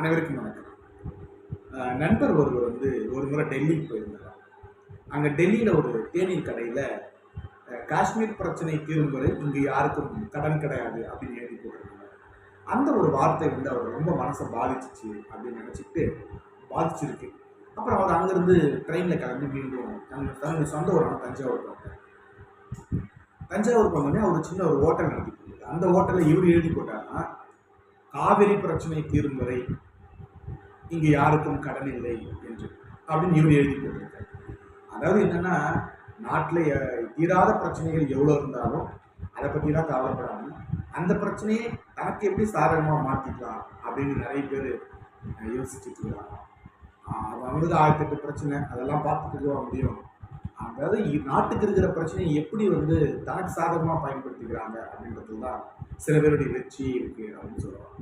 அனைவருக்கும் வணக்கம். நண்பர் ஒருவர் ஒரு முறை டெல்லிக்கு போயிருந்தார். அங்கே டெல்லியில் ஒரு தேநீர் கடையில் காஷ்மீர் பிரச்சனை தீரும் வரை இங்கு யாருக்கும் கடன் கிடையாது அப்படின்னு எழுதி போட்டிருந்தாங்க. அந்த ஒரு வார்த்தை அவர் ரொம்ப மனசை பாதிச்சிச்சு அப்படின்னு நினச்சிட்டு பாதிச்சிருக்கு. அப்புறம் அவர் அங்கேருந்து ட்ரெயினில் கிளம்பி மீண்டும் தன்னுடைய சொந்த ஊரான தஞ்சாவூர் வந்தார். தஞ்சாவூருக்கு வந்தோடனே அவர் சின்ன ஒரு ஹோட்டல் நடத்திட்டு அந்த ஹோட்டலில் இவர் எழுதி போட்டாருன்னா, காவிரி பிரச்சனை தீரும் வரை இங்கு யாருக்கும் கடன் இல்லை என்று அப்படின்னு இவர் எழுதி போட்டிருக்காரு. அதாவது என்னன்னா, நாட்டில் தீராத பிரச்சனைகள் எவ்வளோ இருந்தாலும் அதை பற்றிலாம் கவலைப்படாமல் அந்த பிரச்சனையை தனக்கு எப்படி சாதகமாக மாற்றிக்கலாம் அப்படின்னு நிறைய பேர் யோசிச்சுட்டு இருக்காங்க. அவங்களுக்கு 1008 பிரச்சனை அதெல்லாம் பார்த்துட்டு முடியும். அதாவது நாட்டுக்கு இருக்கிற பிரச்சனையை எப்படி தனக்கு சாதகமாக பயன்படுத்திக்கிறாங்க அப்படின்றது தான் சில பேருடைய வெற்றி இருக்கு அப்படின்னு சொல்லுவாங்க.